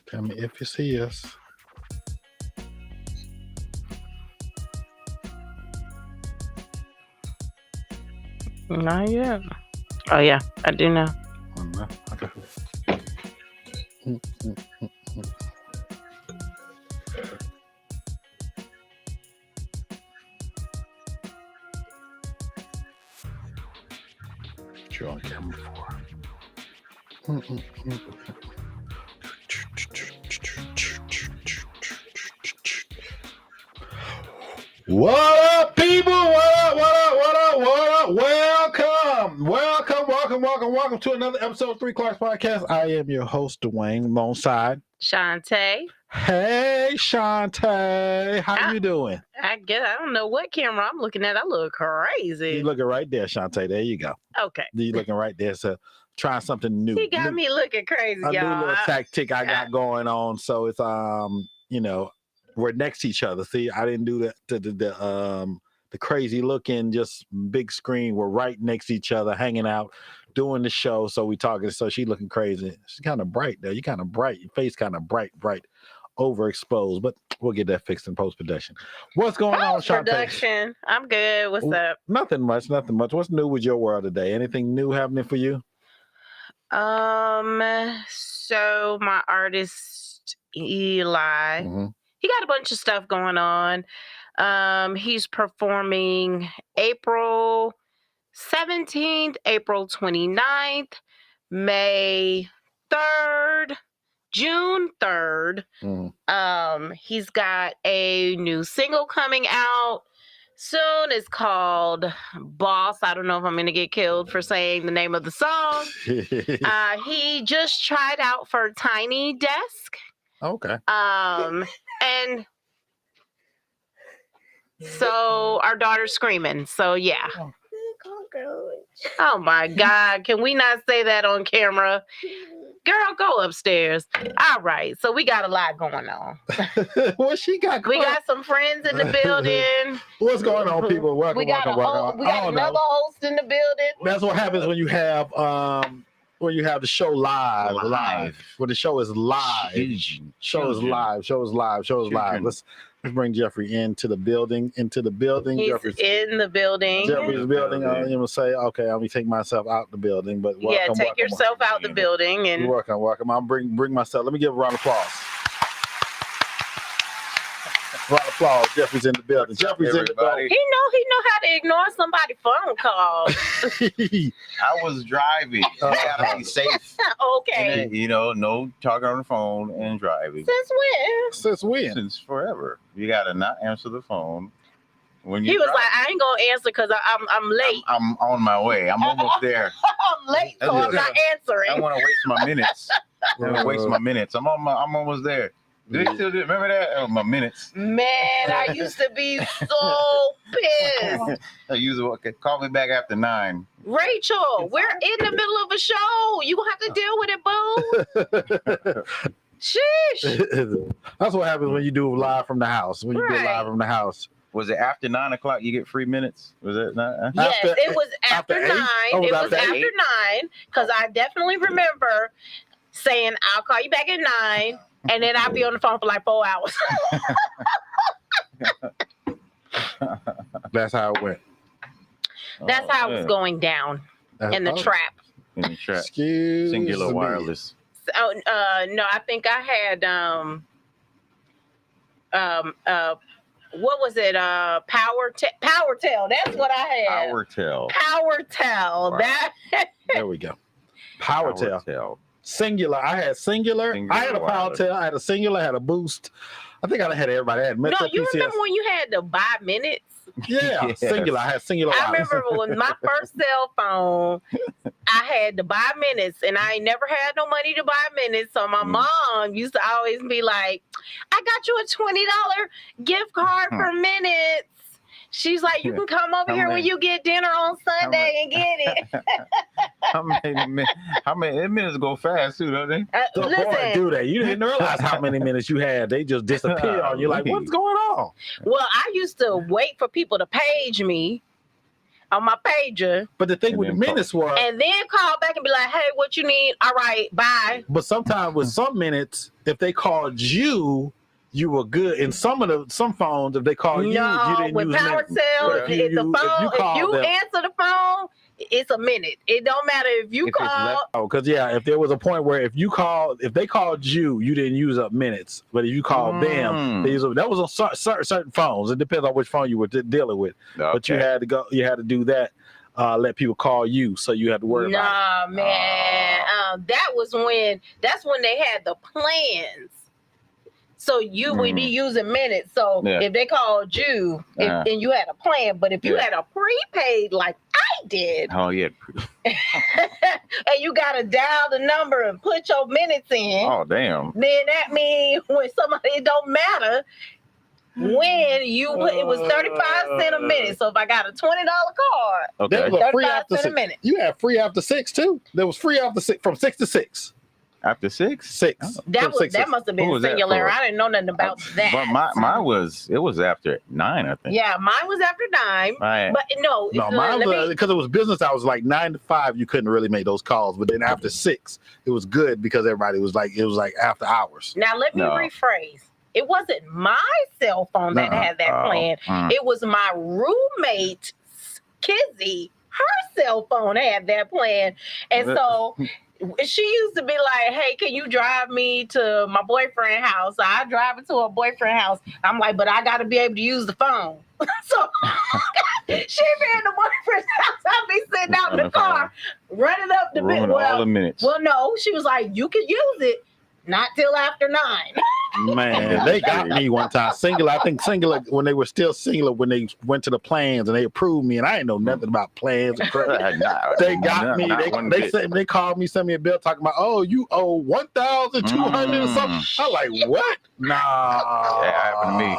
Tell me if you see us. Not yet. Oh yeah, I do now. Oh, no. Okay. You're on camera for. What up, people? What up? Welcome to another episode of Three Clarks Podcast. I am your host, Dwayne, alongside Shantae. Hey, Shantae. How you doing? I guess I don't know what camera I'm looking at. I look crazy. You looking right there, Shantae. There you go. Okay. You looking right there. So trying something new. He got me looking crazy, a y'all. new little tactic I got going on. So it's we're next to each other. See, I didn't do the crazy looking, just big screen. We're right next to each other, hanging out, doing the show. So we talking. So she looking crazy. She's kind of bright though. You kind of bright. Your face kind of bright, overexposed. But we'll get that fixed in post production. What's going on, Shantae? Production. I'm good. What's up? Nothing much. What's new with your world today? Anything new happening for you? So my artist Eli, he got a bunch of stuff going on. He's performing April 17th, April 29th, May 3rd, June 3rd. He's got a new single coming out soon. It's called Boss. I don't know if I'm going to get killed for saying the name of the song. He just tried out for Tiny Desk. Okay. And so our daughter's screaming. So yeah. Oh my God. Can we not say that on camera? Girl, go upstairs. All right. So we got a lot going on. What she got going? We got some friends in the building. What's going on, people? Welcome. We got another host in the building. That's what happens when you have the show live. When the show is live. Show is live. Let's bring Jeffrey into the building. He's Jeffrey's in the building. Jeffrey's building. I'm gonna say, okay, I'm gonna take myself out the building, but welcome, take yourself out the building and welcome. I'll bring myself. Let me give a round of applause. Round of applause. Jeffrey's in the building. Jeffrey's in the building. He know how to ignore somebody's phone call. I was driving. You gotta be safe. Okay. And, no talking on the phone and driving. Since when? Since forever. You gotta not answer the phone when you. He was like, I ain't gonna answer because I'm late. I'm on my way. I'm almost there. I'm late, so I'm not answering. I want to waste my minutes. I'm almost there. Do they still do? Remember that? Oh, my minutes. Man, I used to be so pissed. I usually call me back after 9. Rachel, we're in the middle of a show. You gonna have to deal with it, boo. Sheesh. That's what happens when you do live from the house. When you do live from the house. Was it after 9 o'clock? You get free minutes? Was it not? Yes, it was after 9. Oh, it was after 9 because I definitely remember saying I'll call you back at 9. And then I'll be on the phone for like 4 hours. That's how it went. That's how it was going down in the trap. In the trap. Excuse Singular me. wireless. So, no, I think I had what was it? PowerTel. That's what I had. PowerTel. Wow. That. There we go. PowerTel. Singular. I had singular. I had a PowerTel. I had a singular. I had a Boost. I think I had everybody. I had Metro No, you PCS. remember when you had to buy minutes? Yeah, Yes. singular. I had singular. I remember when my first cell phone, I had to buy minutes, and I ain't never had no money to buy minutes. So my mom used to always be like, "I got you a $20 gift card for minutes." She's like, "You can come over here when you get dinner on Sunday and get it." How many minutes go fast too, don't they? Boy, do they? You didn't realize how many minutes you had. They just disappear on you. Like, what's going on? Well, I used to wait for people to page me. on my pager, But the thing And with the then call. minutes was, and then call back and be like, "Hey, what you need? All right, bye." but sometimes with some minutes, if they called you, you were good. In some phones, if they called you didn't with use Power minutes. Cell, But if you them, answer the phone, it's a minute. It don't matter if you If it's call. left- because if there was a point where if they called you didn't use up minutes, but if you called them, they use up. That was on certain phones. It depends on which phone you were dealing with. Okay. But you had to do that. Let people call you, so you had to worry about it. Nah, man. That's when they had the plans. So you would be using minutes. So if they called you and you had a plan, but if you had a prepaid like I did, oh yeah, and you gotta dial the number and put your minutes in, oh damn, then that means when somebody, it don't matter when you put, it was 35 cents a minute. So if I got a $20 card, okay, there was a free 35 after cents a 6. minute. You had free after 6 too. There was free after 6 from 6 to 6. after 6. 6. That must have been Who was that singular. for? I didn't know nothing about that. But mine was after 9, I think. Yeah, mine was after 9. Right. But no, Mine was because it was business. I was like 9 to 5. You couldn't really make those calls, but then after 6, it was good because everybody was like, it was like after hours. Now let me rephrase. It wasn't my cell phone that had that plan. It was my roommate, Kizzy. Her cell phone had that plan, and so she used to be like, "Hey, can you drive me to my boyfriend's house?" So I drive her to her boyfriend's house. I'm like, "But I got to be able to use the phone." So she be in the boyfriend's house. I be sitting out in the car, running up the bit. All the minutes. Well, no, she was like, "You can use it, not till after 9." Man, they got me one time. Singular, I think Singular, when they were still Singular, when they went to the plans and they approved me, and I didn't know nothing about plans and credit. They got me. They called me, sent me a bill talking about, oh, you owe 1,200 or something. I'm like, what? Nah. That happened to me.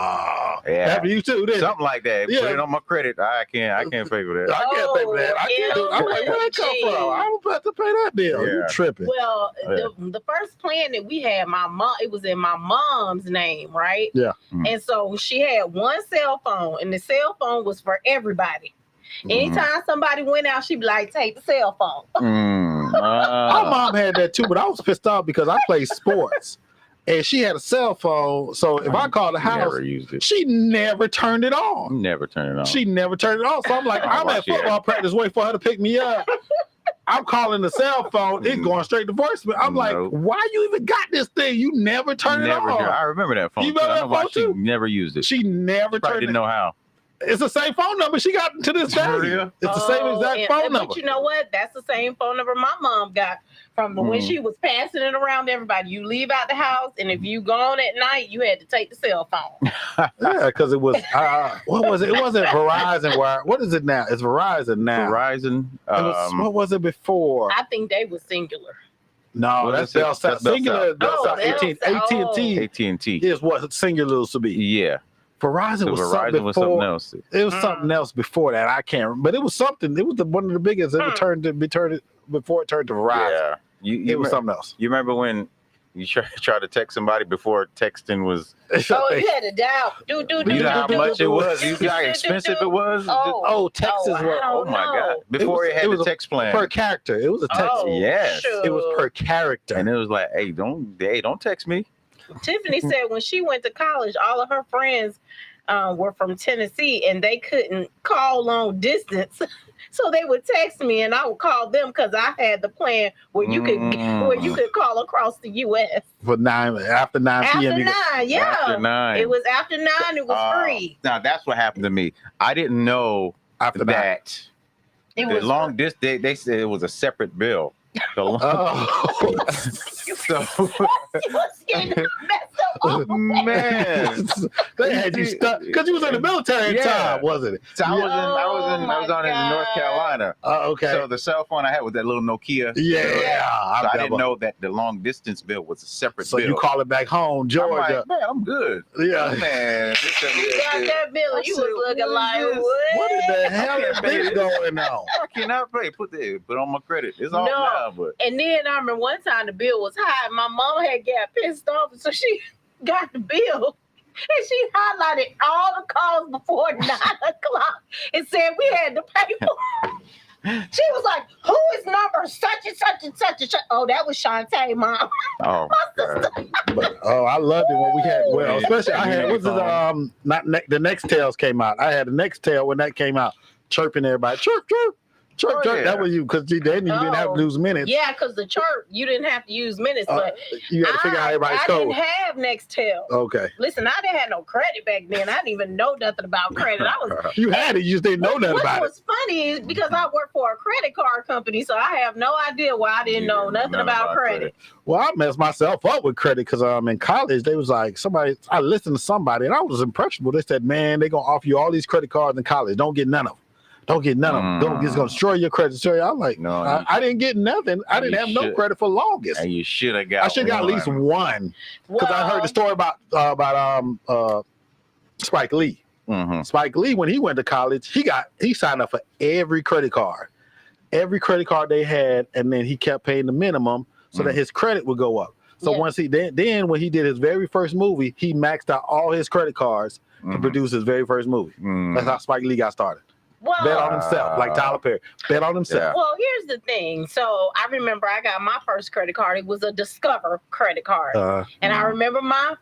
Yeah. Happened to you too, didn't it? Something like that. Yeah. Put it on my credit. I can't pay for that. I can't pay for that. I can't do it. I'm like, where that come from? I don't have to pay that bill. Yeah. You tripping. Well, the first plan that we had, my mom, it was in my mom's name, right? Yeah. And so she had one cell phone, and the cell phone was for everybody. Anytime somebody went out, she'd be like, "Take the cell phone." My mom had that too, but I was pissed off because I played sports. And she had a cell phone, so if I called the house, she never turned it on. Never turned it on. She never turned it on. So I'm like, I'm at football practice waiting for her to pick me up. I'm calling the cell phone. It's going straight to voicemail. I'm like, why you even got this thing? You never turned it on. I remember that phone. You remember that phone too? She never used it. She never turned it on. Didn't know how. It's the same phone number she got to this day. It's the same exact phone number. But you know what? That's the same phone number my mom got from when she was passing it around to everybody. You leave out the house, and if you gone at night, you had to take the cell phone. Yeah, because it was what was it? It wasn't Verizon. What is it now? It's Verizon now. Verizon. What was it before? I think they were singular. No, that's Bell. Singular. AT&T. AT&T is what Singular used to be. Yeah. Verizon was something before. Something else. It was something else before that. I can't remember, but it was something. It was one of the biggest. It turned before it turned to Verizon. Yeah, it was something else. You remember when you try to text somebody before texting was? Oh, you had to dial. You know how much it was. You know how expensive it was. Texts were. Oh my God! Before it had the text plan per character. It was a text. Yes, it was per character, and it was like, hey, don't text me. Tiffany said when she went to college, all of her friends were from Tennessee, and they couldn't call long distance, so they would text me, and I would call them because I had the plan where you could call across the U.S. for after 9 p.m. After 9. It was after 9. It was free. Now that's what happened to me. I didn't know after that. It was long distance. They said it was a separate bill. Man, they had you stuck because you was in the military at the time, wasn't it? So I was on in North Carolina. Okay. So the cell phone I had was that little Nokia. Yeah. So I didn't know that the long distance bill was a separate bill. So you call it back home, Georgia. I'm like, man, I'm good. Yeah. Man. You got that bill and you was looking like, what the hell is this going on? I cannot pay. Put on my credit. It's all now. But. And then I remember one time the bill was high. My mom had got pissed off, so she got the bill And she highlighted all the calls before 9 o'clock and said we had to pay for. She was like, "Who is number such and such and such and such?" Oh, that was Shantae, mom. Oh, God. But, I loved it when we had. Well, especially I had. What's it? The Next Tales came out. I had the Next Tale when that came out, chirping everybody, chirp, chirp. Chirp, chirp. Yeah. That was you, because then you didn't have to lose minutes. Yeah, because the chirp, you didn't have to use minutes, but You had to figure out everybody's I code. didn't have Nextel. Okay. Listen, I didn't have no credit back then. I didn't even know nothing about credit. I was. You had it, you just didn't know nothing What about it. was funny is because I work for a credit card company, so I have no idea why I didn't know nothing about credit. Well, I messed myself up with credit because in college, they was like, I listened to somebody and I was impressionable. They said, man, they're going to offer you all these credit cards in college. Don't get none of them. Don't get none of them. It's going to destroy your credit. I'm like, No, I didn't get nothing. I didn't have no credit for longest. And you should have got I should have got at least one. Because I heard the story about Spike Lee. Mm-hmm. Spike Lee, when he went to college, he signed up for every credit card they had, and then he kept paying the minimum so that his credit would go up. So once then when he did his very first movie, he maxed out all his credit cards to produce his very first movie. That's how Spike Lee got started. Well, Bet on himself, like Tyler Perry. Bet on himself. Well, here's the thing. So I remember I got my first credit card. It was a Discover credit card, and I remember my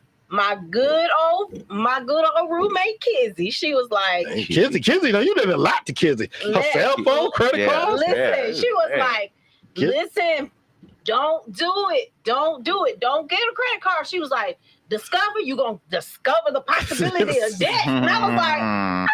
good old roommate Kizzy. She was like, Kizzy, no, you did a lot to Kizzy. Her cell phone, credit cards. Listen, she was like, listen, don't do it. Don't do it. Don't get a credit card. She was like, Discover, you're going to discover the possibility of debt. And I was like,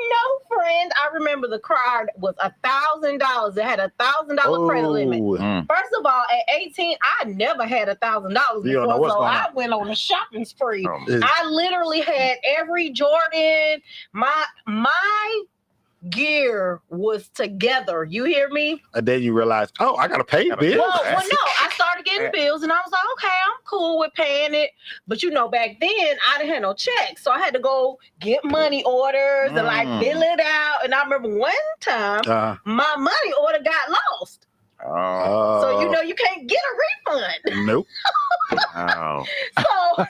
no, friend. I remember the card was $1,000. It had $1,000 credit limit. First of all, at 18, I never had $1,000 before, so I went on a shopping spree. I literally had every Jordan. My gear was together. You hear me? And then you realize, I gotta pay bills. Well, no, I started getting bills, and I was like, okay, I'm cool with paying it. But back then I didn't have no checks, so I had to go get money orders and fill it out. And I remember one time my money order got lost. So you can't get a refund. Nope. So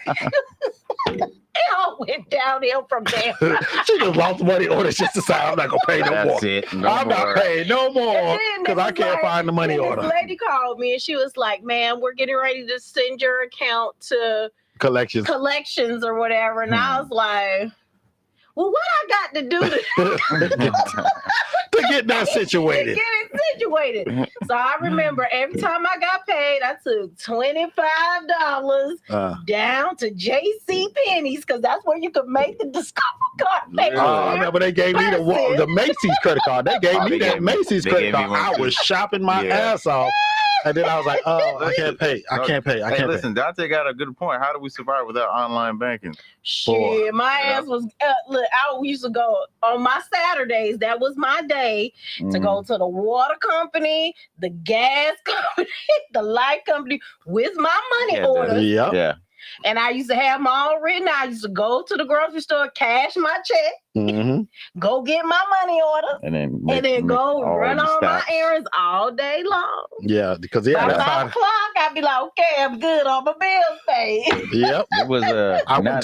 it all went downhill from there. She just lost money orders just to say, I'm not gonna pay no more. I'm not paying no more because I can't find the money order. This lady called me and she was like, "Man, we're getting ready to send your account to collections or whatever." And I was like, well, what I got to do to get that situated? To get it situated. So I remember every time I got paid, I took $25 down to J.C. Penney's because that's where you could make the Discover card payment. I remember they gave me the Macy's credit card. They gave me that Macy's credit card. I was shopping my ass off. And then I was like, I can't pay. I can't pay. Listen, Dante got a good point. How do we survive without online banking? Shit, my ass was, look, I used to go on my Saturdays. That was my day to go to the water company, the gas company, the light company with my money orders. Yeah. And I used to have them all written. I used to go to the grocery store, cash my check, go get my money order, and then go run all my errands all day long. Yeah, because by 5 o'clock, I'd be like, okay, I'm good on my bills paid. Yep. It was I went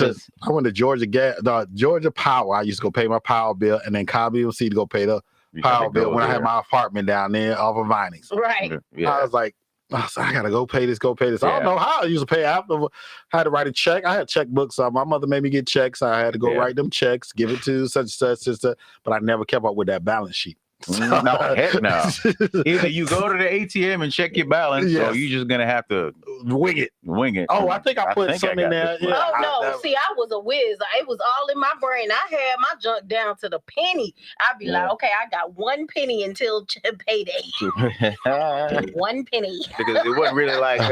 to Georgia Power. I used to go pay my power bill, and then Cobb MC to go pay the power bill when I had my apartment down there off of Vinings. Right. Yeah. I was like, I gotta go pay this. I don't know how I used to pay after. I had to write a check. I had checkbooks. So my mother made me get checks. I had to go write them checks, give it to such and such sister. But I never kept up with that balance sheet. No, heck no. Either you go to the ATM and check your balance, or you're just gonna have to wing it. Oh, I think I put something in there. Yeah, see, I was a whiz. It was all in my brain. I had my junk down to the penny. I'd be like, okay, I got 1 penny until payday. 1 penny. Because it wasn't really like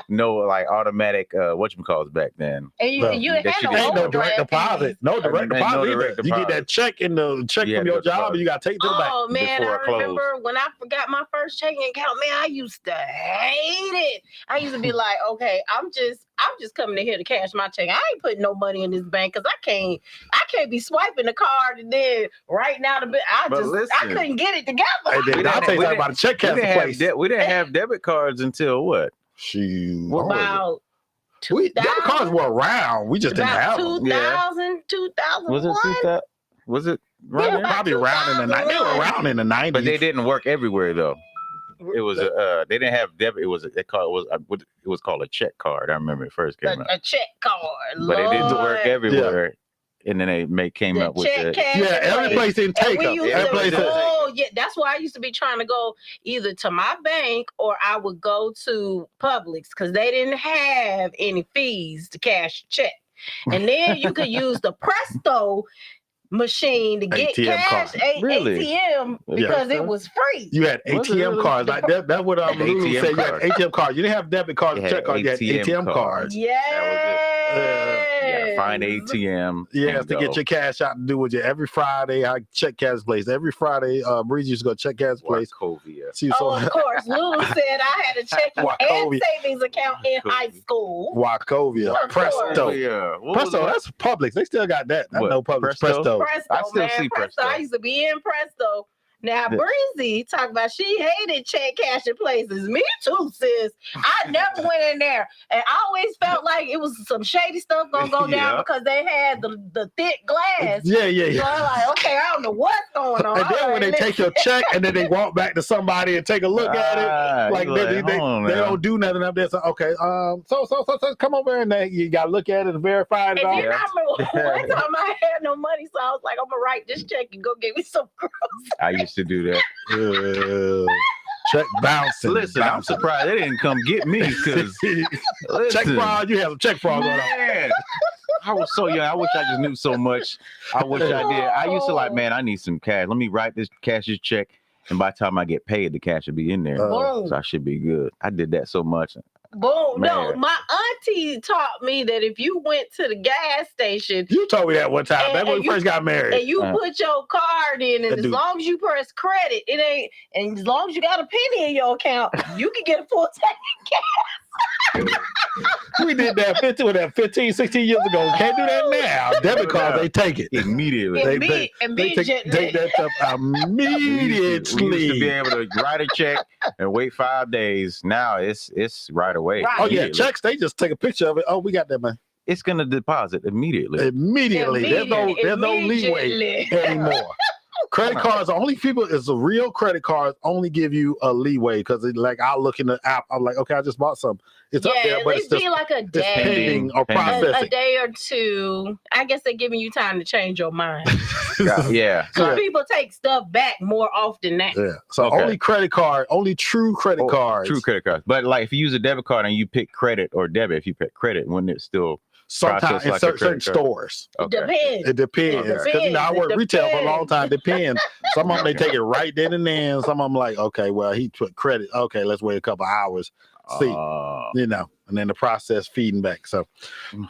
no automatic whatchamacalls back then. And you had no direct deposit. No direct deposit. You get that check from your job and you gotta take it to the bank. Oh man, I remember when I forgot my first checking account, man, I used to hate it. I used to be like, okay, I'm just coming in here to cash my check. I ain't putting no money in this bank because I can't be swiping the card and then right now I couldn't get it together. And then I'll tell you something about a check cash place. We didn't have debit cards until what? About Debit cards were around. We just didn't have them. 2000, 2001. Was it 2000? Was it? They were probably around in the 90s. They were around in the 90s. But they didn't work everywhere though. It was they didn't have debit. It was it was called a check card. I remember it first came out. A check card. But it didn't work Lord. everywhere. And then they came The up with check the cash every place. place didn't take And we them. used Every to place didn't. go, yeah, that's why I used to be trying to go either to my bank or I would go to Publix because they didn't have any fees to cash a check. And then you could use the Presto machine to get ATM cash card. Really? ATM because it was free. You had Was it ATM really? cards. Like that's what Lulu ATM said. You had cards. ATM cards. You didn't have debit cards, You check had cards. You had ATM cards. Yes. Yeah, find ATM. Yes, and to go. get your cash out and do with you. Every Friday, I check cash place. Every Friday, Breeze used to go check cash place. Wachovia. She was Oh, of course. Lulu said I had a checking and Wachovia. savings account in high school. Wachovia, Of Presto. course. Yeah. What was Presto, that? that's Publix. They still got that. I What, know Publix. Presto? Presto, I still man. see Presto. I used to be in Presto. Now, Breezy talk about she hated check cashing places. Me too, sis. I never went in there. And I always felt like it was some shady stuff gonna go down Yeah. because they had the thick glass. Yeah, yeah, So yeah. I'm like, okay, I don't know what's going on. And then when they take your check and then they walk back to somebody and take a look at it, like they don't do nothing up there. So okay, so come over and you gotta look at it and verify it And all. then I remember one time I had no money, so I was like, I'm gonna write this check and go get me some groceries. I used to do that. Check bouncing. Listen, I'm surprised they didn't come get me because Check fraud. You have some check fraud going on. Man, I was so young. I wish I just knew so much. I wish I did. I used to like, man, I need some cash. Let me write this cashier's check, and by the time I get paid, the cash will be in there. Boom. So I should be good. I did that so much. Boom. No, Man. my auntie taught me that if you went to the gas station You told me that one time. That's when we first got married. and you put your card in, and That as dude- long as you press credit, it ain't, and as long as you got a penny in your account, you can get a full tank. We did that 15, 16 years ago. Can't do that now. Debit cards, they take it. Immediately. They take Immediately. that stuff We used to be immediately. able to write a check and wait 5 days. Now it's right away. Right. Oh yeah, Immediately. checks. They just take a picture of it. Oh, we got that money It's gonna deposit immediately. immediately. There's no leeway Immediately. anymore. Credit cards, only people is the real credit cards only give you a leeway because like I'll look in the app. I'm like, okay, I just bought some. It's up Yeah, there, at but least it's just be like a it's day. pending or Pending. processing. A day or two. I guess they're giving you time to change your mind. Yeah. Some Yeah. people take stuff back more often now. Yeah. So Okay. only credit card, only true credit cards. True credit cards. But like if you use a debit card and you pick credit or debit, if you pick credit, wouldn't it still Sometimes process in like a certain credit card? stores. It depends. It depends. It Because I depends. worked It retail for a long depends. time. Depends. Some of them they take it right then and then. Some of them like, okay, well he put credit. Okay, let's wait a couple hours. See, and then the process feeding back. So,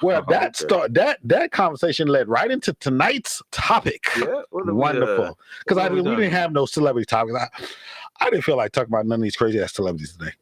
well, that conversation led right into tonight's topic. Yeah, Wonderful. Because what are we we doing? didn't have no celebrity topics. I didn't feel like talking about none of these crazy ass celebrities today.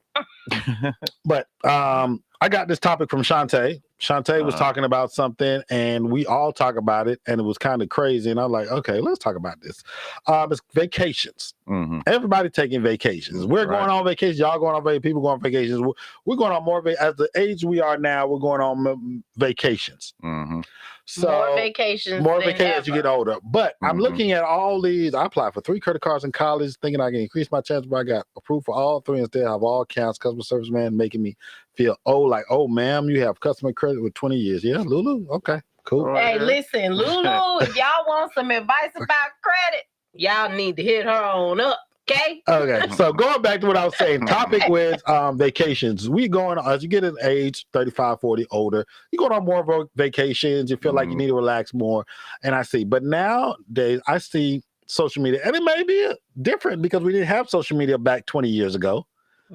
But I got this topic from Shantae. Shantae was talking about something, and we all talk about it, and it was kind of crazy. And I'm like, okay, let's talk about this. It's vacations. Mm-hmm. Everybody taking vacations. We're going on vacations. Y'all going on vacations. People going on vacations. We're going on more. As the age we are now, we're going on vacations. Mm-hmm. So more vacations. more than vacations as you ever. get older. But I'm Mhm. looking at all these. I applied for 3 credit cards in college, thinking I can increase my chance, but I got approved for all 3 instead. I have all accounts. Customer service man making me feel oh, ma'am, you have customer credit with 20 years. Yeah, Lulu. Okay, cool. All right. Hey, listen, Lulu, if y'all want some advice about credit, y'all need to hit her on up. Okay. Okay, so going back to what I was saying, topic was vacations. We going as you get an age 35, 40, older, you going on more vacations. You feel like you need to relax more, and I see. But nowadays, I see social media, and it may be different because we didn't have social media back 20 years ago.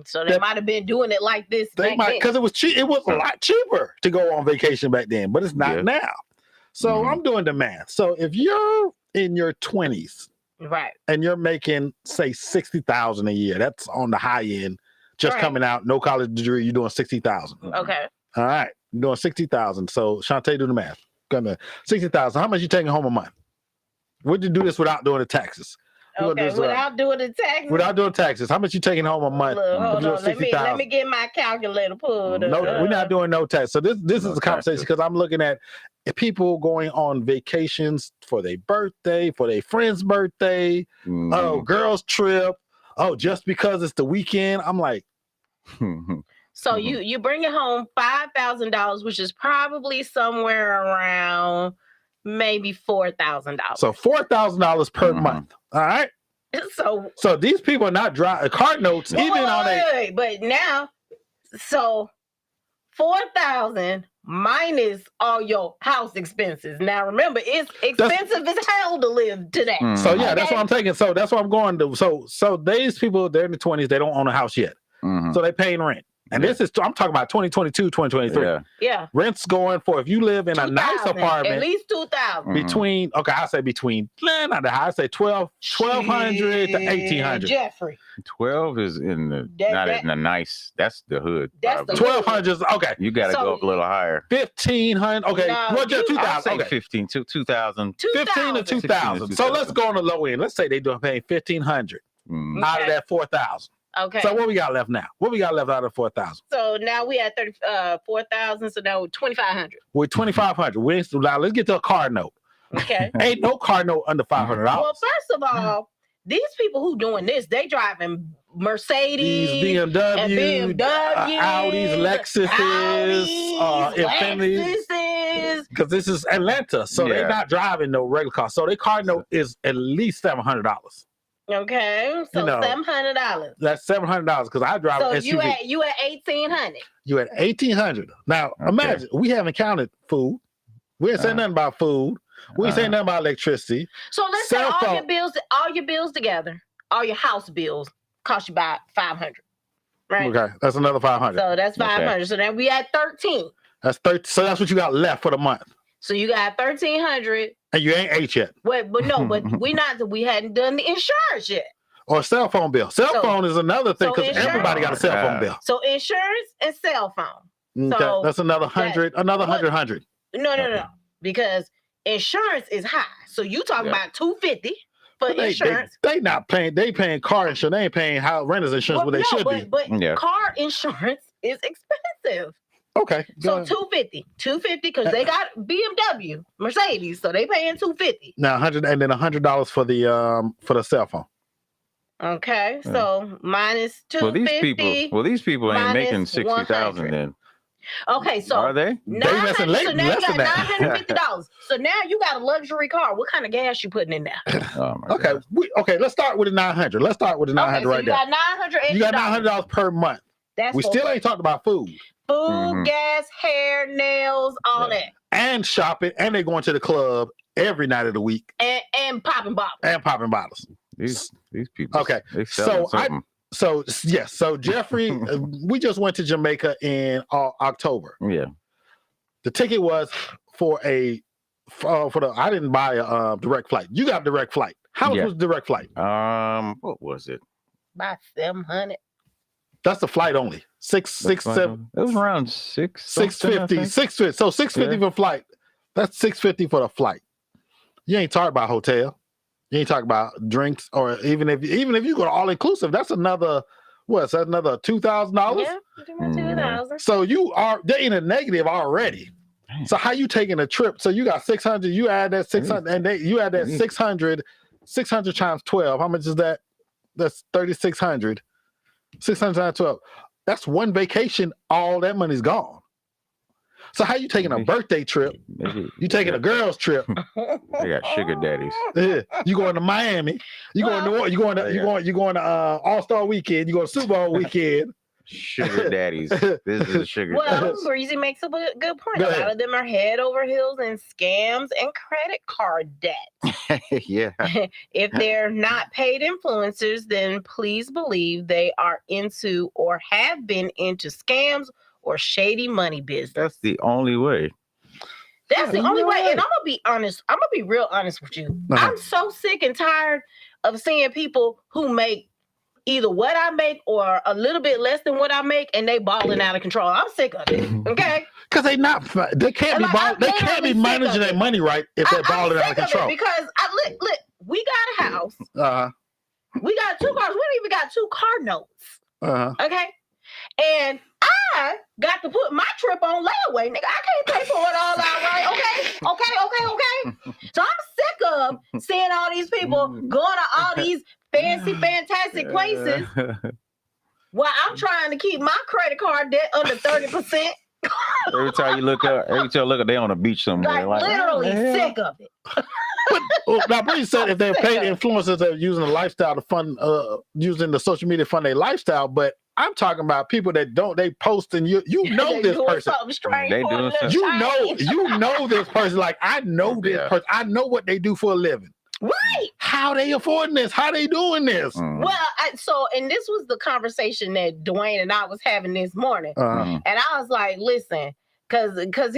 So they might have been doing it like this. They back might then. because it was cheap. It was a lot cheaper to go on vacation back then, but it's not Yeah. now. So Mhm. I'm doing the math. So if you're in your 20s Right. and you're making say 60,000 a year, that's on the high end. Just Right. coming out, no college degree, you're doing 60,000. Okay. All right, you're doing 60,000. So Shantae, do the math. Gonna 60,000. How much you taking home a month? Would you do this without doing the taxes? We're gonna Okay, do this, without doing the taxes. without doing taxes. How much you taking home a month? Look, hold Doing on. Let me 60,000. get my calculator pulled up. No, we're not doing no tax. So this No is a conversation taxes. because I'm looking at people going on vacations for their birthday, for their friend's birthday. Oh, girls trip. Oh, just because it's the weekend. I'm like, So you bring it home $5,000, which is probably somewhere around maybe $4,000. so $4,000 per Mhm. month. All right. So these people are not driving car notes, even on a. wait, but now, so 4,000 minus all your house expenses. Now remember, it's expensive as hell to live today. Mm. So yeah, that's Okay. what I'm taking. So that's what I'm going to. So these people, they're in the 20s. They don't own a house yet, Mhm. so they paying rent. And Yeah. this is I'm talking about 2022, 2023. Yeah. Yeah. Rent's going for if you live in a nice 2,000, apartment. at least 2,000. Mhm. Between I say between not the high, I say 1,200 to 1,800. Jeffrey, 12 is in the That- in the nice. That's the hood. That's the probably. 1,200 is okay. You got to So- go up a little higher. 1,500. Okay, No, well, just you- I'll 2,000. say Okay, 15 to 2,000. 15 to 2,000. 2,000. So let's go on the low end. Let's say they doing paying 1,500 Mm. out of Okay. that 4,000. Okay. So what we got left now? What we got left out of 4,000? So now we at 4,000. So now 2,500. We're 2,500. Now let's get to a car note. Okay. Ain't no car note under $500. Well, first of all, these people who doing this, they driving Mercedes, These BMW, and BMW, Audis, Lexuses, Infinities. Lexuses. Because this is Atlanta, so Yeah. they're not driving no regular car. So their car note is at least $700. Okay, so You know, $700. That's $700 because I drive So an SUV. you at 1,800. You at 1,800. Now Okay. imagine we haven't counted food. We ain't saying nothing about food. We ain't saying nothing about electricity. So let's Cell say all phone. your bills together, all your house bills cost you about 500, right? Okay, that's another 500. So that's Okay. 500. So then we at 13. That's 30. So that's what you got left for the month, So you got 1,300. and you ain't ate yet. But we hadn't done the insurance yet. Or a cell phone bill. Cell So- phone is another thing so because insurance- everybody got a cell phone bill. So insurance and cell phone. Okay, So that's another 100. Another what- 100. No. Because insurance is high. So you talking Yeah. about 250 for But insurance. they not paying. They paying car insurance. They ain't paying renter's insurance. What they should be. But Yeah. car insurance is expensive. Okay. go So ahead. 250 because they got BMW, Mercedes, so they paying 250. Now 100 and then $100 for the cell phone. Okay, Yeah. so minus Well, 250. these people ain't making minus 60,000 100. then. Okay, so Are they? less than 900, so now you less got than that. $950. So now you got a luxury car. What kind of gas you putting in there? Oh my Okay. God. Let's start with the 900. Let's start with the 900 Okay, so right you there. got $900. You got $900 per month. That's We for still ain't talked about food food, Mhm. gas, hair, nails, all Yeah. that, and shopping, and they going to the club every night of the week and popping bottles. and popping bottles. These people. Okay, They selling so something. So yes, so Jeffrey, we just went to Jamaica in October. Yeah. The ticket was for the. I didn't buy a direct flight. You got a direct flight. How much Yeah. was the direct flight? What was it? By 700. That's the flight only. Six, seven, It was around 650. 650. 650. So 650 for flight. That's 650 for the flight. You ain't talking about hotel. You ain't talking about drinks, or even if you go to all inclusive, that's another what's that another $2,000? Yeah, pretty much 2,000. So they're in a negative already. Damn. So how you taking a trip? So you got 600, you add that 600, and you add that 600 times 12. How much is that? That's 3,600. 600 times 12. That's one vacation. All that money's gone. So how you taking a birthday trip? Maybe You taking a girl's trip? They got sugar daddies. Yeah. You going to Miami? You going to you going to All-Star Weekend? You going to Super Bowl weekend? Sugar daddies. This is a sugar Well, daddy. Breezy makes a good point. Go A ahead. lot of them are head over heels in scams and credit card debt. Yeah. If they're not paid influencers, then please believe they are into or have been into scams or shady money business. That's the only way. That's the only way. Right. And I'm gonna be honest. I'm gonna be real honest with you. Uh-huh. I'm so sick and tired of seeing people who make either what I make or a little bit less than what I make, and they balling out of control. I'm sick of it. Okay. Because they can't And be like, ball, I'm they can't be literally sick managing of their it. money right if they're I'm balling out sick of control. it because look, we got a house. Uh-huh. We got 2 cars. We don't even got 2 car notes. Okay. And I got to put my trip on layaway, nigga. I can't pay for it all outright. Okay. So I'm sick of seeing all these people going to all these fancy, fantastic places while I'm trying to keep my credit card debt under 30%. Every time you look up, they on a beach somewhere. Like literally sick of it. But now, Bree said if they're paid influencers that are using the lifestyle to fund, using the social media to fund their lifestyle, but I'm talking about people that don't. They post and you know this person. They doing something. You know this person. Like I know this person. I know what they do for a living. Right. How they affording this? How they doing this? Well, and this was the conversation that Dwayne and I was having this morning, and I was like, listen, because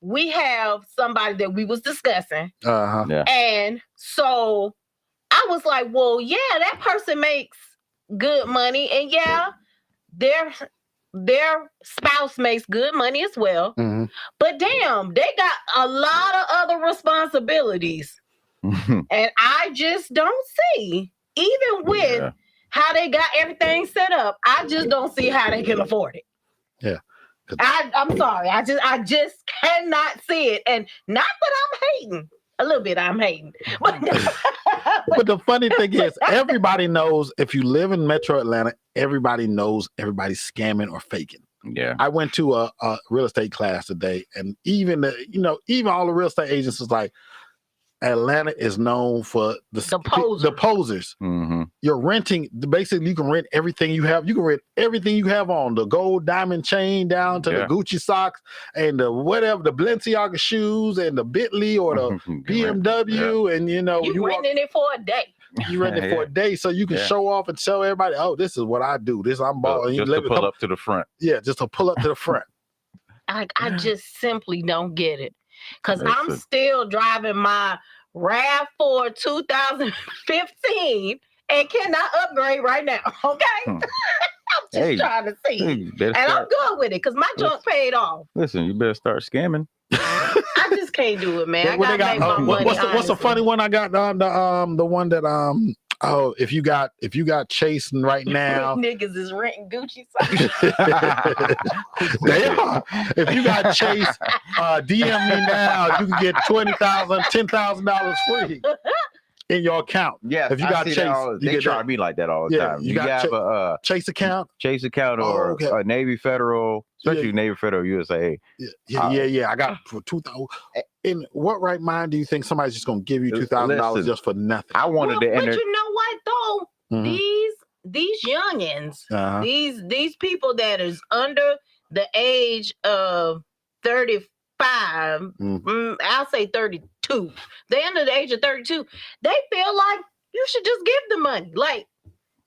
we have somebody that we was discussing, and so I was like, well, yeah, that person makes good money, and yeah, their spouse makes good money as well, but damn, they got a lot of other responsibilities. And I just don't see, even with how they got everything set up, I just don't see how they can afford it. Yeah. I'm sorry. I just cannot see it. And not that I'm hating. A little bit I'm hating. But the funny thing is, everybody knows if you live in Metro Atlanta, everybody knows everybody's scamming or faking. Yeah. I went to a real estate class today, and even all the real estate agents was like, Atlanta is known for the posers. You're renting, basically you can rent everything you have. You can rent everything you have on, the gold diamond chain down to the Gucci socks and the whatever, the Balenciaga shoes and the Bentley or the BMW. And you renting it for a day. You renting it for a day so you can show off and tell everybody, oh, this is what I do. This I'm balling. Just to pull up to the front. Yeah, just to pull up to the front. I just simply don't get it. Because I'm still driving my RAV4 2015 and cannot upgrade right now. Okay? I'm just trying to see. And I'm good with it because my junk paid off. Listen, you better start scamming. I just can't do it, man. I gotta make my money. What's the funny one I got? The one that if you got chasing right now, niggas is renting Gucci socks. They are. If you got Chase, DM me now. You can get $10,000 free in your account. Yeah, if you got Chase, they charge me like that all the time. You have a Chase account, or a Navy Federal, especially Navy Federal USA. Yeah. I got for $2,000. In what right mind do you think somebody's just gonna give you $2,000 just for nothing? I wanted to enter. But you know what though? These youngins, these people that is under the age of 35, I'll say 32. They're under the age of 32. They feel like you should just give them money. Like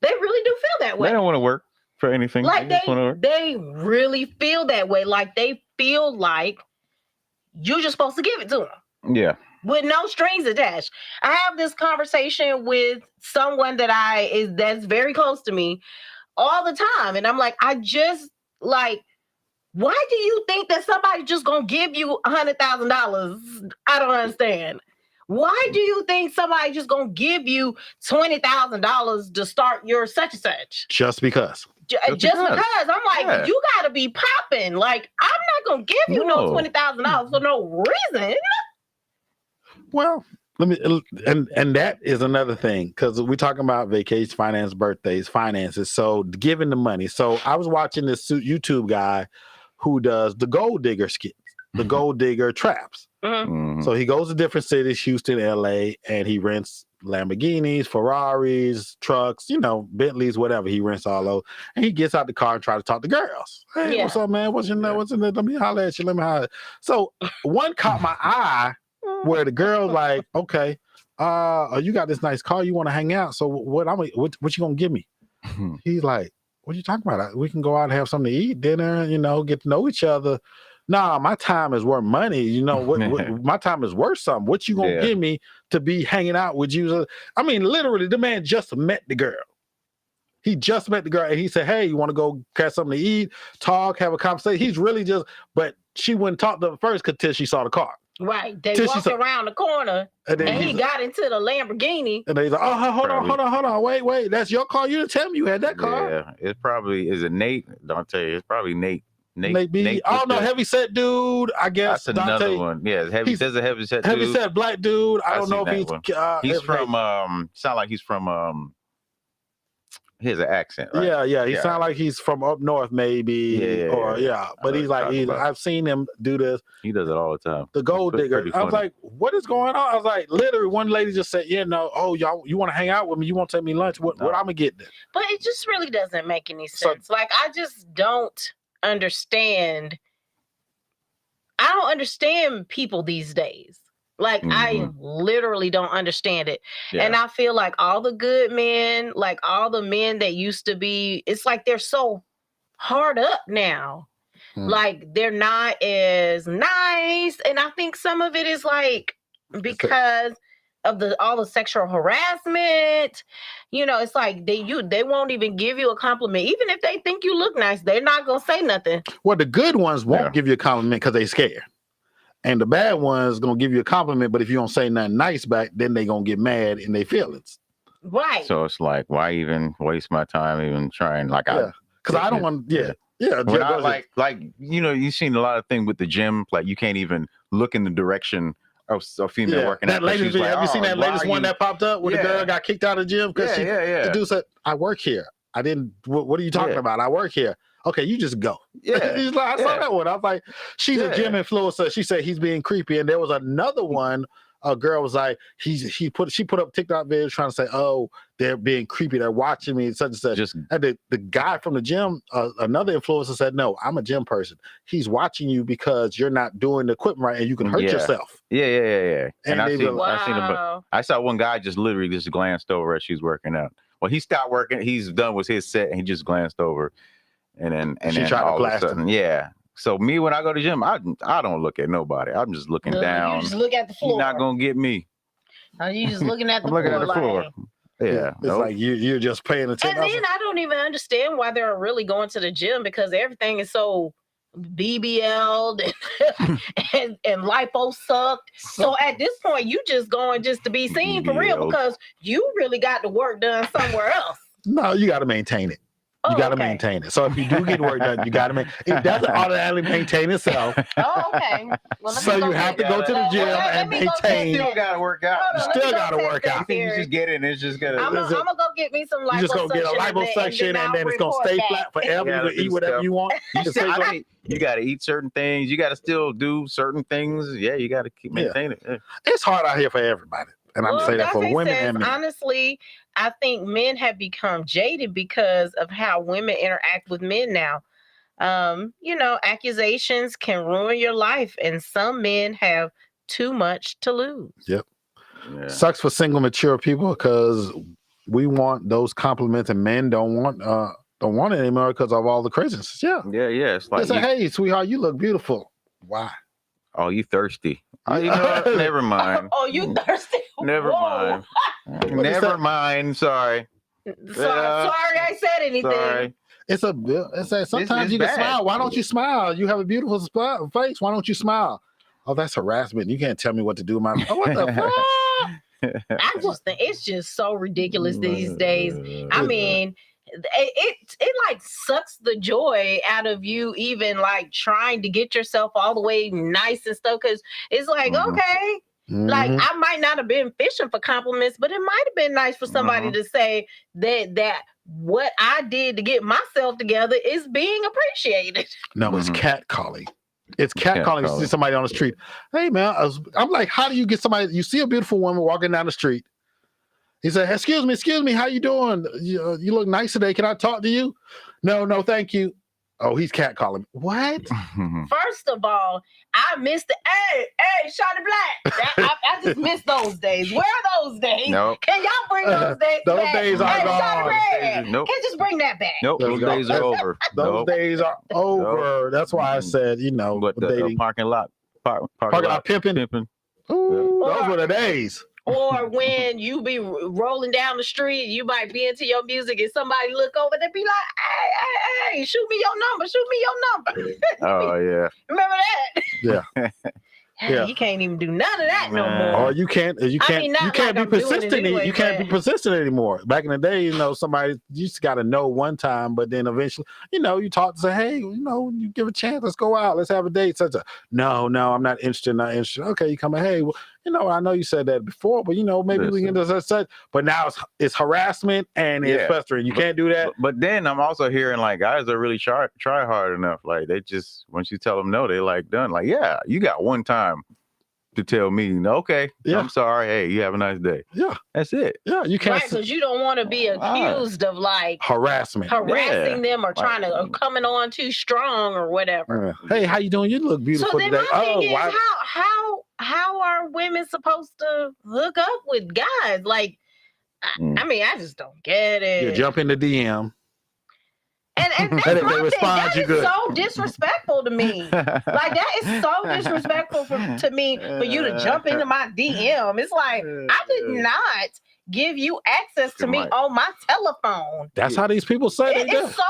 they really do feel that way. They don't want to work for anything. Like they really feel that way. Like they feel like you're just supposed to give it to them. Yeah. With no strings attached. I have this conversation with someone that's very close to me all the time. And I'm like, why do you think that somebody's just gonna give you $100,000? I don't understand. Why do you think somebody's just gonna give you $20,000 to start your such and such? Just because. Just because. I'm like, you gotta be popping. Like, I'm not gonna give you no $20,000 for no reason. Well, and that is another thing, because we're talking about vacation, finance, birthdays, finances. So giving the money. So I was watching this YouTube guy who does the gold digger skits, the gold digger traps. So he goes to different cities, Houston, LA, and he rents Lamborghinis, Ferraris, trucks, Bentleys, whatever. He rents all those. And he gets out the car and try to talk to girls. Hey, what's up, man? What's your name? What's in there? Let me holler at you. Let me holler. So one caught my eye where the girl's like, okay, you got this nice car. You want to hang out. So what you going to give me? He's like, what are you talking about? We can go out and have something to eat, dinner, get to know each other. Nah, my time is worth money. What my time is worth something. What you gonna give me to be hanging out with you? I mean, literally, the man just met the girl. He just met the girl, and he said, "Hey, you want to go get something to eat, talk, have a conversation?" He's really but she wouldn't talk to him first until she saw the car. Right. They Till she walked said- around the corner And then and he he's, got into the Lamborghini. and he's like, oh, hold on, Probably. wait, that's your car. You didn't tell me you had that car. Yeah, it's probably is it Nate? Don't tell you. It's probably Nate. Maybe. Nate Oh with no, the- heavy set dude. I guess That's another Dante. one. Yeah, heavy. He's- There's a heavy set. Heavy dude. set black dude. I I don't know seen if that he's. one. He's if from. Sound like he's from. He has an accent, right? Yeah. He Yeah. sound like he's from up north, maybe. Yeah. But I he's know like, what you're talking about. I've seen him do this. He does it all the time. The gold Pretty digger. I was funny. like, what is going on? I was like, literally, one lady just said, oh, y'all, you want to hang out with me? You want to take me lunch? What No. I'm gonna get then? But it just really doesn't make any So- sense. Like, I just don't understand. I don't understand people these days. Like, I literally don't understand it. Yeah. And I feel like all the good men, like all the men that used to be, it's like they're so hard up now. Like, they're not as nice. And I think some of it is like because of all the sexual harassment. It's like they won't even give you a compliment. Even if they think you look nice, they're not gonna say nothing. Well, the good ones won't Yeah. give you a compliment because they scared. And the bad ones gonna give you a compliment, but if you don't say nothing nice back, then they gonna get mad in their feelings. Right. So it's like, why even waste my time even trying? Like, Yeah. Because I don't want. Yeah. When Jeff I goes, like you've seen a lot of things with the gym, like you can't even look in the direction of a female working that out. 'cause latest she's video, like, have you seen "Oh, that why latest are one you-" that popped up where the Yeah. girl got kicked out of the gym because Yeah. the dude said, I work here. I didn't. What are you talking Yeah. about? I work here. Okay, you just go. Yeah. He's like, I saw Yeah. that one. I was like, she's a Yeah. gym influencer. She said he's being creepy. And there was another one. A girl was like, she put up TikTok videos trying to say, oh, they're being creepy. They're watching me. Such and such. Just And the guy from the gym, another influencer said, no, I'm a gym person. He's watching you because you're not doing the equipment right and you can hurt Yeah. yourself. yeah. And And I they seen, be like, I seen him. Wow. I saw one guy just literally just glanced over as she's working out. Well, he stopped working. He's done with his set, and he just glanced over, and then She then tried to all of a blast him. sudden, yeah. So me, when I go to the gym, I don't look at nobody. I'm just looking No, down. You just look at the He's floor. not gonna get me. You just looking at the I'm looking floor. at the floor. like- Yeah. It's nope. like you're just paying attention. And then I don't even understand why they're really going to the gym because everything is so BBL'd and lipo sucked. So at this point, you just going just to be seen for real BBL'd. because you really got the work done somewhere else. No, you got to maintain it. You Oh, got to okay. maintain it. So if you do get work done, you got to maintain. It doesn't automatically maintain itself. Oh, okay. Well, let So me go you have to test- go to the well, gym let and me go test maintain. You that. still gotta work out. Hold on, You let me still go gotta test work that out. You think you theory. just get in? It's just gonna. I'm gonna go get me some liposuction. You just gonna get a liposuction and then it's gonna stay flat forever. Yeah, You can do eat whatever stuff. you want. You It's still, like- I mean, you gotta eat certain things. You gotta still do certain things. Yeah, you gotta keep Yeah. maintain it. Yeah. It's hard out here for everybody. And I'm Well, saying that for Dante women says, and men. honestly, I think men have become jaded because of how women interact with men now. Accusations can ruin your life, and some men have too much to lose. Yeah. Sucks for single mature people because we want those compliments and men don't want it anymore because of all the craziness. Yeah. Yeah. It's They like, say, hey, sweetheart, you look beautiful. Why? oh, you thirsty? Oh, you know what? Never mind. Oh, you thirsty? Never Whoa. mind. you Never say? mind. Sorry. Sorry, I said anything. Sorry. It's sometimes it's you can bad. smile. Why don't you smile? You have a beautiful face. Why don't you smile? Oh, that's harassment. You can't tell me what to do. Oh, what the fuck? I just think it's just so ridiculous these days. I mean, it like sucks the joy out of you even like trying to get yourself all the way nice and stuff because it's like Mhm. okay, like Mhm. I might not have been fishing for compliments, but it might have been nice for somebody to say that what I did to get myself together is being appreciated. No, it's Mhm. catcalling. It's catcalling. You see Catcalling. somebody on the street. Hey, man, I'm like, how do you get somebody? You see a beautiful woman walking down the street. He said, excuse me, how you doing? You look nice today. Can I talk to you? No, thank you. Oh, he's catcalling. What? First of all, I missed the hey, Shawty Black. I just missed those days. Where are those days? Nope. Can y'all bring those days Those back? days are hey, gone. Shawty Black. Nope. Can just bring that back. Nope. Those Let's go. days are over. Those Nope. days are over. That's why I said, But the dating. parking lot. Parking lot pimping. pimping. Ooh, Yeah. those were the days. Or when you be rolling down the street, you might be into your music and somebody look over, they be like, hey, shoot me your number. Oh yeah. Remember that? Yeah. Yeah. You can't even do none of that no Man. more. Or you can't mean, you not can't like be I'm doing it persistent. anyway, You can't be but- persistent anymore. Back in the day, somebody you just got to know one time, but then eventually, you talk to say, hey, you give a chance. Let's go out. Let's have a date. Such a no, I'm not interested. Not interested. Okay, you come in. Hey, well, I know you said that before, but maybe we can do such. But now it's harassment and it's Yeah. festering. You can't do that. But then I'm also hearing like guys are really try hard enough. Like they just once you tell them no, they like done. Like yeah, you got one time to tell me okay. Yeah. I'm sorry. Hey, you have a nice day. Yeah, That's it. yeah. You can't Right, because you don't want to be accused of like harassment. harassing them or Like- trying to or coming on too strong or whatever. Hey, how you doing? You look beautiful So then today. my thing is, why? how are women supposed to hook up with guys? Like, I mean, I just don't get it. You jump in the DM. And that's And if my they thing. respond, That you is good. so disrespectful to me. Like that is so disrespectful to me for you to jump into my DM. It's like I did not give you access to me on my telephone. That's how these people say they do. It's so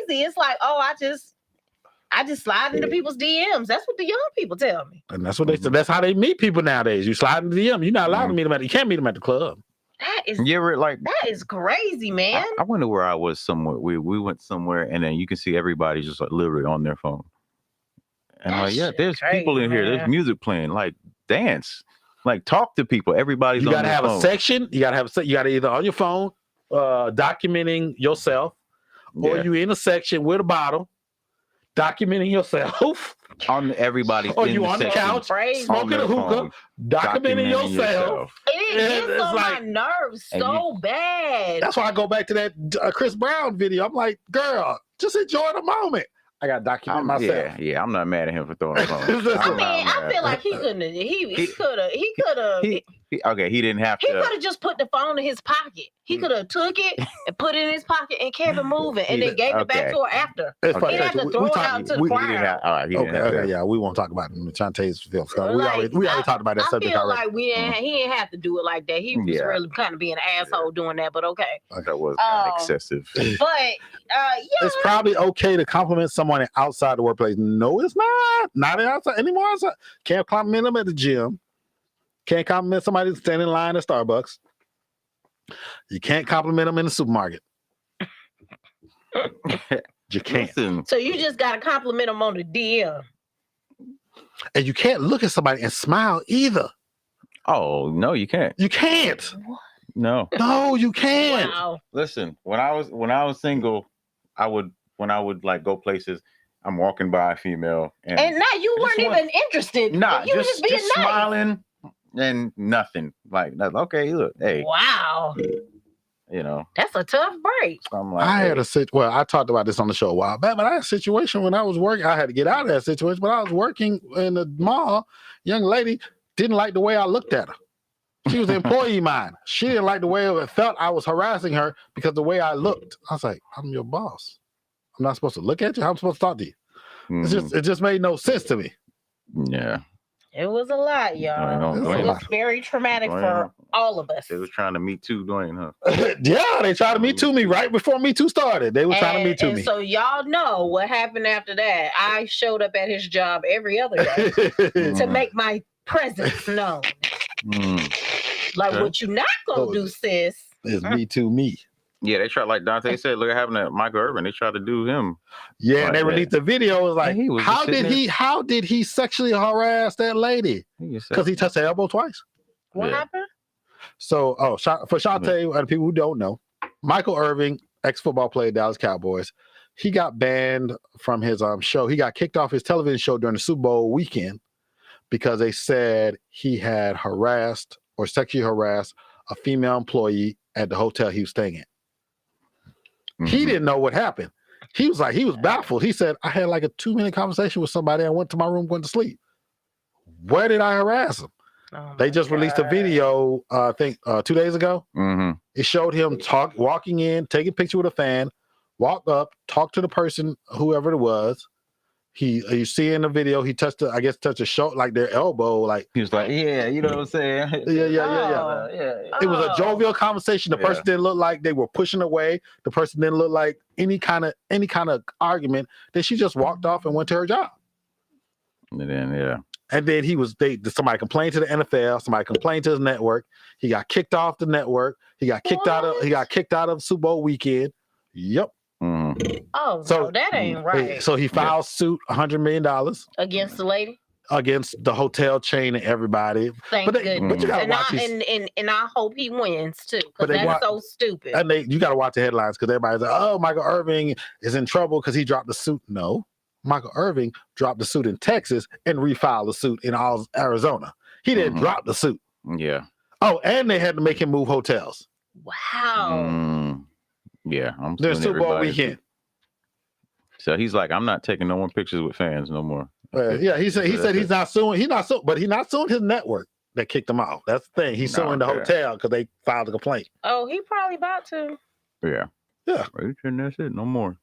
crazy. It's like, oh, I just slide into people's DMs. That's what the young people tell me. And that's what they said. That's how they meet people nowadays. You slide in the DM. You're not allowed to meet them you can't meet them at the club. That is You ever like that is crazy, man. I wonder where I was somewhere. We went somewhere and then you can see everybody just like literally on their phone. And That like, yeah, shit there's crazy, people in here. There's man. music playing. Like dance. Like talk to people. Everybody's You on gotta their have phone. a section. You gotta either on your phone, documenting yourself, or Yeah. you in a section with a bottle, documenting yourself, on everybody's or in you the on the section, couch, Crazy. on smoking their a hookah, phone, documenting yourself. It Yeah, gets it's on like- my nerves And so bad. That's why I go back to that Chris Brown video. I'm like, girl, just enjoy the moment. I gotta document myself. Yeah, I'm not mad at him for throwing a phone. Listen, I mean, I feel like he couldn't. He could have. Okay, he didn't have He to. could have just put the phone in his pocket. He could have took it and put it in his pocket and kept it moving, and then gave it back to her after. It's Okay. funny. He didn't have to throw it out to the He crowd. didn't have. All right, he Okay, didn't have okay, to. yeah, we won't talk about it. I'm trying to tell you some stuff. We Like, already talked about that I subject feel already. like he didn't have to do it like that. He was Yeah. really kind of being an asshole doing that, but okay. That was kind of Um, excessive. But yeah, It's probably okay to compliment someone outside the workplace. No, it's not. Not outside anymore. Outside. Can't compliment them at the gym. Can't compliment somebody standing in line at Starbucks. You can't compliment them in the supermarket. You can't. Listen, so you just gotta compliment him on the DM. And you can't look at somebody and smile either. oh no, you can't. You can't. No. No, you can't. Wow. Listen, when I was single, when I would like go places, I'm walking by a female and And now you Just weren't one- even interested. nah, you were just just being nice. smiling and nothing. Like okay, look, hey, Wow, you know, that's a tough break. I'm like, I had hey, well, I talked about this on the show a while back, but I had a situation when I was working. I had to get out of that situation, but I was working in the mall. Young lady didn't like the way I looked at her. She was an employee of mine. She didn't like the way it felt I was harassing her because the way I looked. I was like, I'm your boss. I'm not supposed to look at you. I'm supposed to talk to you. mhm, It just made no sense to me. yeah, It was a lot, y'all. Dwayne, It's a It Dwayne, was very traumatic Dwayne, for all of us. they was trying to meet too, Dwayne, huh? Yeah, they tried to Me Too me right before Me Too started. They were trying to Me Too and me. so y'all know what happened after that. I showed up at his job every other day to make my presence known. Mm. Like Okay. what you not gonna do, sis. It's Me Too me. Yeah, they tried like Dante said. Look at having that Michael Irvin. They tried to do him. Yeah, Like and they that. released the video. It was like, And he was just how sitting did he sexually harass that lady? Because he touched her elbow twice. What Yeah. happened? So, for Shantae and people who don't know, Michael Irvin, ex-football player, Dallas Cowboys, he got banned from his show. He got kicked off his television show during the Super Bowl weekend because they said he had harassed or sexually harassed a female employee at the hotel he was staying at. He Mhm. didn't know what happened. He was baffled. He said, I had like a 2-minute conversation with somebody. I went to my room, went to sleep. Where did I harass him? Oh They my just released a God. video, I think 2 days ago. Mhm. It showed him walking in, taking a picture with a fan, walk up, talk to the person, whoever it was. You see in the video, he touched a shoulder, like their elbow, like He was like, yeah, you know what I'm saying? yeah. yeah. It was a Oh. jovial conversation. The Yeah. person didn't look like they were pushing away. The person didn't look like any kind of argument. Then she just walked off and went to her job. And then yeah, And then somebody complained to the NFL, somebody complained to his network. He got kicked off the network. He got kicked out of Super Bowl weekend. Yep. Oh, so that ain't right. So he filed suit, $100 million against the lady, against the hotel chain and everybody. Thank goodness. But you gotta watch and I hope he wins too, because that's so stupid. And you gotta watch the headlines because everybody's like, "Oh, Michael Irving is in trouble because he dropped the suit." No, Michael Irving dropped the suit in Texas and refiled the suit in Arizona. He didn't drop the suit. Yeah. Oh, and they had to make him move hotels. Wow. Yeah, There's Super Bowl weekend. So he's like, I'm not taking no more pictures with fans no more. Yeah, he said he's not suing. He's not suing, but he's not suing his network that kicked him off. That's the thing. He's suing the hotel because they filed a complaint. Oh, he probably about to. Yeah. Yeah. And that's it. No more.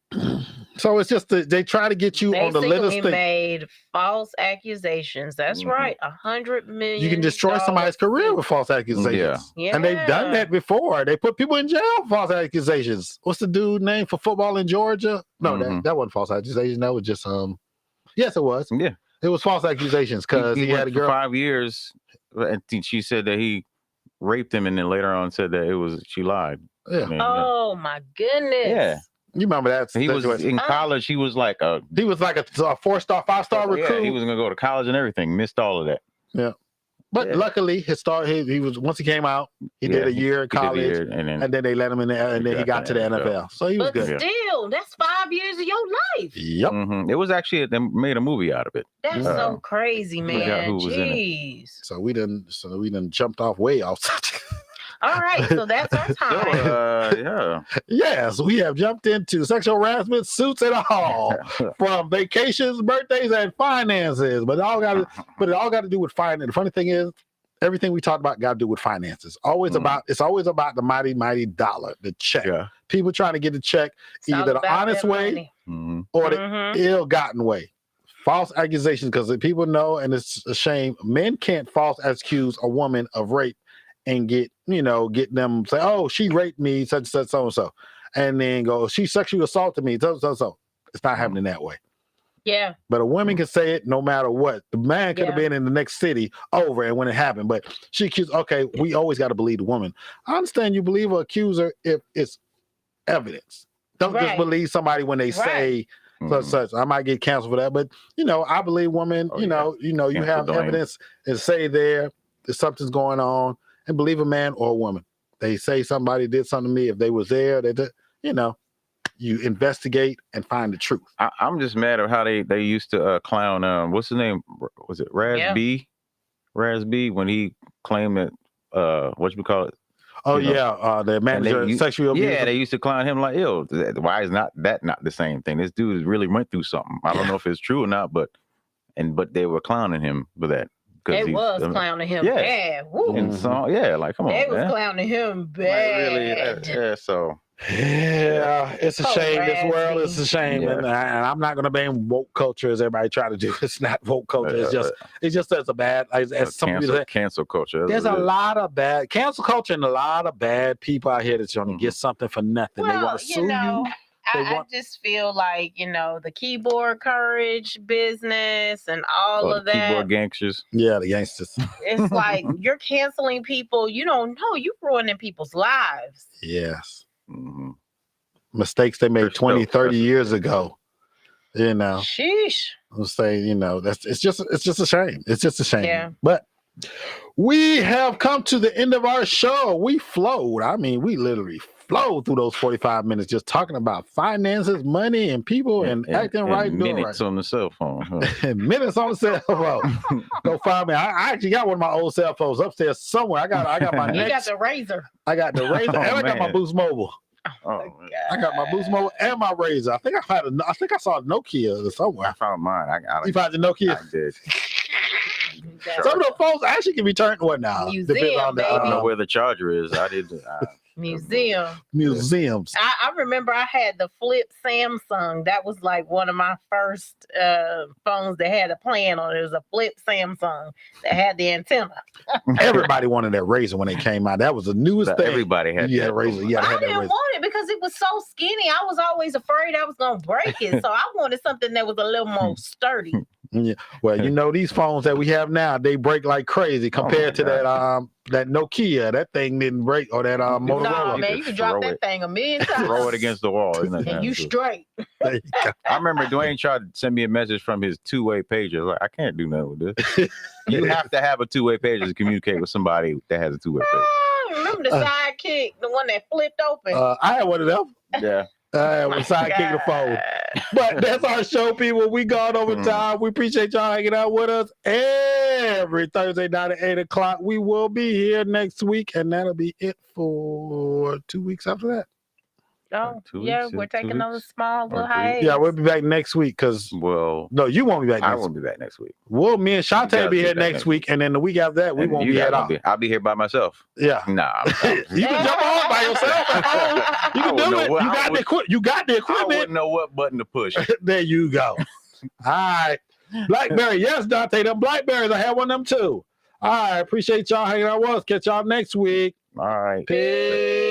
So it's just they try to get you on the littlest thing. They made false accusations. That's right. $100 million. You can destroy somebody's career with false accusations. Yeah. And they've done that before. They put people in jail for false accusations. What's the dude name for football in Georgia? No, that wasn't false accusation. That was just yes, it was. Yeah. It was false accusations because he had a girl for 5 years, and she said that he raped him, and then later on said that she lied. Yeah. Oh my goodness. Yeah. You remember that? He was in college. He was like a 4-star, 5-star recruit. Yeah, he was gonna go to college and everything. Missed all of that. Yeah. But luckily, he was once he came out, he did a year in college, and then they let him in there, and then he got to the NFL. So he was good. But still, that's 5 years of your life. Yep. It was actually they made a movie out of it. That's so crazy, man. Who was Jeez. So we done jumped off way off. All right, so that's our time. Yes, we have jumped into sexual harassment, suits, and all from vacations, birthdays, and finances. But it all got to do with finance. The funny thing is, everything we talked about got to do with finances. It's always about the mighty dollar, the check. Yeah. People trying to get the check either the honest way or the ill-gotten way. False accusations, because people know, and it's a shame, men can't false accuse a woman of rape and get them say, oh, she raped me, such so and so, and then go, she sexually assaulted me, so. It's not happening that way. Yeah. But a woman can say it no matter what. The man could have been in the next city over and when it happened, but she accused. Okay, we always got to believe the woman. I understand you believe an accuser if it's evidence. Don't just believe somebody when they say such. I might get canceled for that, but I believe women. You have evidence and say that something's going on. And believe a man or a woman. They say somebody did something to me. If they was there, you investigate and find the truth. I'm just mad at how they used to clown. What's his name? Was it Raz B? Raz B, when he claimed that what you call it? Oh the manager sexual abuse. Yeah, they used to clown him like, "Ew, why is not the same thing? This dude really went through something. I don't know if it's true or not, but they were clowning him for that." They was clowning him bad. Woo. And so, like, come on, they was clowning him bad. It's a shame. This world is a shame, and I'm not going to blame woke culture as everybody try to do. It's not woke culture. It's just as a bad as some people say. Cancel culture. There's a lot of bad cancel culture and a lot of bad people out here that's going to get something for nothing. Well, they want to sue you. I just feel like, the keyboard courage business and all of that. Keyboard gangsters. Yeah, the gangsters. It's like you're canceling people. You don't know. You're ruining people's lives. Yes. Mm-hmm. Mistakes they made 20, 30 years ago. Sheesh. I'll say, it's just a shame. It's just a shame. Yeah. But we have come to the end of our show. We flowed. I mean, we literally flowed through those 45 minutes just talking about finances, money, and people and acting right. And minutes on the cell phone. Huh? Minutes on the cell phone. Go find me. I actually got one of my old cell phones upstairs somewhere. I got my You got the Razor. I got the Razor, and I got my Boost Mobile. Oh, I got my Boost Mobile and my Razor. I think I saw a Nokia somewhere. I found mine. You found the Nokia? I did. Some of the phones actually can be turned now. Museum, I don't know where the charger is. I did. Museums. I remember I had the flip Samsung. That was like one of my first phones that had a plan on it. It was a flip Samsung that had the antenna. Everybody wanted that Razor when it came out. That was the newest thing. Everybody had that Razor. Yeah, I didn't want it because it was so skinny. I was always afraid I was going to break it. So I wanted something that was a little more sturdy. Yeah. Well, you know, these phones that we have now, they break like crazy compared to that Nokia. That thing didn't break, or that Motorola. No, man, just you can drop throw that it. thing a million times. Throw it against the wall. and you straight. There you go. I remember Dwayne tried to send me a message from his two-way pager. Like, I can't do nothing with this. You have to have a two-way pager to communicate with somebody that has a two-way pager. Remember the sidekick, the one that flipped open? I had one of them. Yeah. I had one sidekick the phone. But that's our show, people. We gone over time. We appreciate y'all hanging out with us every Thursday night at 8 o'clock. We will be here next week, and that'll be it for 2 weeks after that. Oh, 2 yeah, weeks, we're 2 taking those weeks? small Or little 3 hiatus. Yeah, we'll be back next week because Well, no, you won't be back I next won't week. be back next week. Well, me and Shantae guys be be here back next next week, and then the week after that, we And won't you be guys at all. won't be. I'll be here by myself. Yeah. Nah. You can jump on by yourself. You can do it. You got the I equipment. wouldn't know what button to push. There you go. All right. Blackberry. Yes, Dante. Them Blackberries. I have one of them too. All right. Appreciate y'all hanging out with us. Catch y'all next week. All right. Peace.